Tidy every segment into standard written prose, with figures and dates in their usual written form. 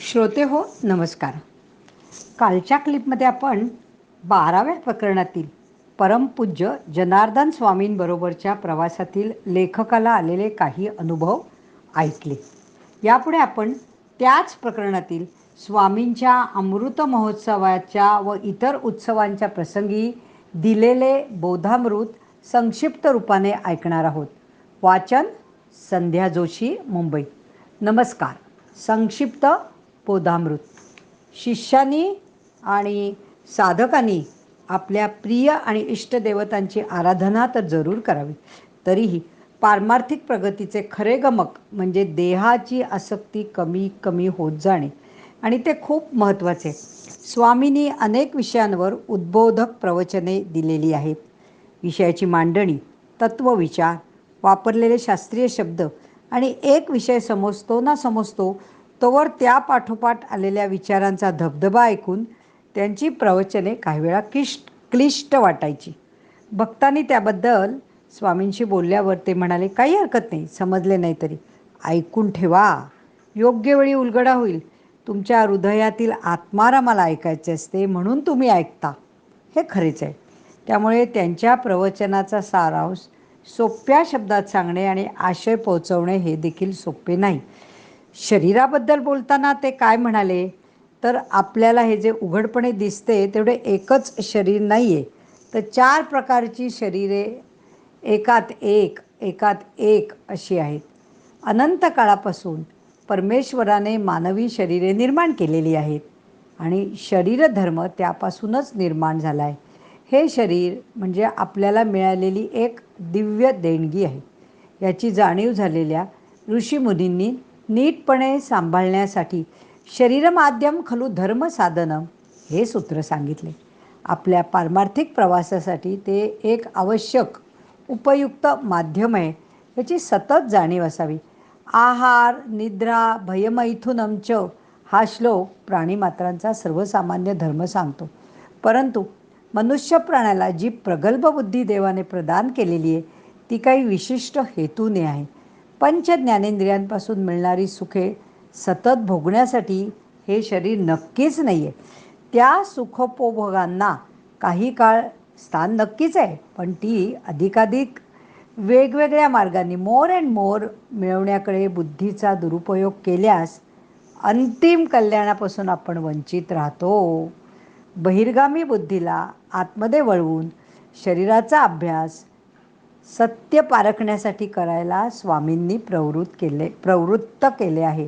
श्रोते हो नमस्कार. कालच्या क्लिपमध्ये आपण 12व्या प्रकरणातील परमपूज्य जनार्दन स्वामींबरोबरच्या प्रवासातील लेखकाला आलेले काही अनुभव ऐकले. यापुढे आपण त्याच प्रकरणातील स्वामींच्या अमृत महोत्सवाच्या व इतर उत्सवांच्या प्रसंगी दिलेले बोधामृत संक्षिप्त रूपाने ऐकणार आहोत. वाचन संध्या जोशी, मुंबई. नमस्कार. संक्षिप्त बोधामृत. शिष्यांनी आणि साधकांनी आपल्या प्रिय आणि इष्टदेवतांची आराधना तर जरूर करावी, तरीही पारमार्थिक प्रगतीचे खरे गमक म्हणजे देहाची आसक्ती कमी कमी होत जाणे, आणि ते खूप महत्त्वाचे. स्वामींनी अनेक विषयांवर उद्बोधक प्रवचने दिलेली आहेत. विषयाची मांडणी, तत्वविचार, वापरलेले शास्त्रीय शब्द आणि एक विषय समजतो ना समजतो तोवर त्या पाठोपाठ आलेल्या विचारांचा धबधबा ऐकून त्यांची प्रवचने काही वेळा क्लिष्ट वाटायची. भक्तांनी त्याबद्दल स्वामींशी बोलल्यावर ते म्हणाले, काही हरकत नाही, समजले नाही तरी ऐकून ठेवा, योग्य वेळी उलगडा होईल. तुमच्या हृदयातील आत्मारामाला ऐकायचे असते म्हणून तुम्ही ऐकता, हे खरेच आहे. त्यामुळे त्यांच्या प्रवचनाचा सारांश सोप्या शब्दात सांगणे आणि आशय पोहोचवणे हे देखील सोपे नाही. शरीराबद्दल बोलताना ते काय म्हणाले तर, आपल्याला हे जे उघडपणे दिसते तेवढे एकच शरीर नाही आहे, तर 4 प्रकारची शरीरे एकात एक अशी आहेत. अनंत काळापासून परमेश्वराने मानवी शरीरे निर्माण केलेली आहेत आणि शरीरधर्म त्यापासूनच निर्माण झाला आहे. हे शरीर म्हणजे आपल्याला मिळालेली एक दिव्य देणगी आहे. याची जाणीव झालेल्या ऋषीमुनींनी नीटपणे सांभाळण्यासाठी शरीरमाध्यम खलु धर्म साधनम हे सूत्र सांगितले. आपल्या पारमार्थिक प्रवासासाठी ते एक आवश्यक उपयुक्त माध्यम आहे, याची सतत जाणीव असावी. आहार निद्रा भयमैथुनम च हा श्लोक प्राणीमात्रांचा सर्वसामान्य धर्म सांगतो, परंतु मनुष्य प्राण्याला जी प्रगल्भ बुद्धी देवाने प्रदान केलेली आहे ती काही विशिष्ट हेतूने आहे. पंच ज्ञानेंद्रियांपासून मिळणारी सुखे सतत भोगण्यासाठी हे शरीर नक्कीच नाही आहे. त्या सुखोपभोगांना काही काळ स्थान नक्कीच आहे, पण ती अधिकाधिक वेगवेगळ्या मार्गांनी मोर अँड मोर मिळवण्याकडे बुद्धीचा दुरुपयोग केल्यास अंतिम कल्याणापासून आपण वंचित राहतो. बहिर्गामी बुद्धीला आतमध्ये वळवून शरीराचा अभ्यास सत्य पारखण्यासाठी करायला स्वामींनी प्रवृत्त केले आहे.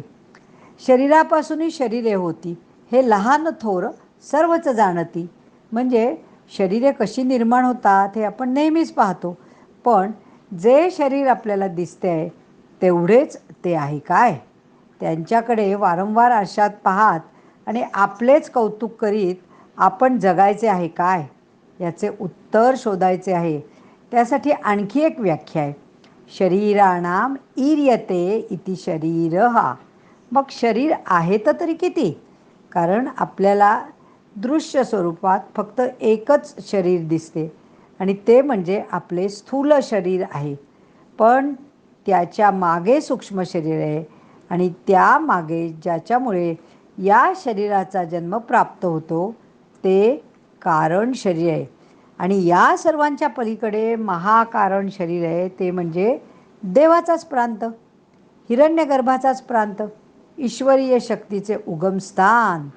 शरीरापासूनही शरीरे होती, हे लहान थोर सर्वच जाणती. म्हणजे शरीरे कशी निर्माण होतात हे आपण नेहमीच पाहतो, पण जे शरीर आपल्याला दिसते आहे तेवढेच ते आहे काय? त्यांच्याकडे वारंवार आरशात पाहत आणि आपलेच कौतुक करीत आपण जगायचे आहे काय? याचे उत्तर शोधायचे आहे. त्यासाठी आणखी एक व्याख्या आहे. शरीराणाम ईर्यते इति शरीरः. मग शरीर आहे तर तरी किती? कारण आपल्याला दृश्य स्वरूपात फक्त एकच शरीर दिसते आणि ते म्हणजे आपले स्थूल शरीर आहे, पण त्याच्या मागे सूक्ष्म शरीर आहे आणि त्या मागे ज्याच्यामुळे या शरीराचा जन्म प्राप्त होतो ते कारण शरीर आहे. आणि या सर्वांच्या पलीकडे महाकारण शरीर आहे, ते म्हणजे देवाचाच प्रांत, हिरण्यगर्भाचाच प्रांत, ईश्वरीय शक्तीचे उगमस्थान.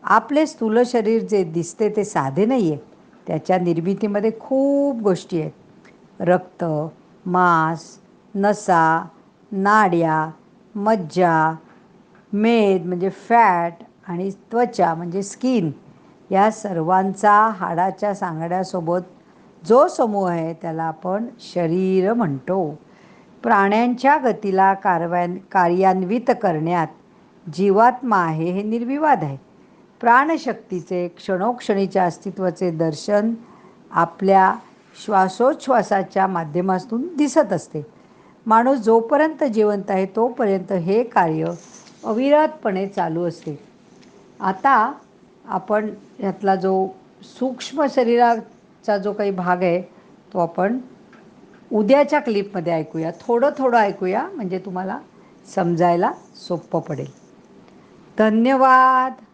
आपले स्थूल शरीर जे दिसते ते साधे नाही आहे. त्याच्या निर्मितीमध्ये खूप गोष्टी आहेत. रक्त, मांस, नसा, नाड्या, मज्जा, मेद म्हणजे फॅट आणि त्वचा म्हणजे स्किन, या सर्वांचा हाडाच्या सांगाड्यासोबत जो समूह आहे त्याला आपण शरीर म्हणतो. प्राण्यांच्या गतीला कार्यान्वित करण्यात जीवात्मा आहे हे निर्विवाद आहे. प्राणशक्तीचे क्षणोक्षणीच्या अस्तित्वाचे दर्शन आपल्या श्वासोच्छ्वासाच्या माध्यमातून दिसत असते. माणूस जोपर्यंत जिवंत आहे तोपर्यंत हे कार्य अविरतपणे चालू असते. आता आपण यातला जो सूक्ष्म शरीराचा जो काही भाग आहे तो आपण उद्याच्या क्लिपमध्ये ऐकूया. थोडं ऐकूया म्हणजे तुम्हाला समजायला सोपं पडेल. धन्यवाद.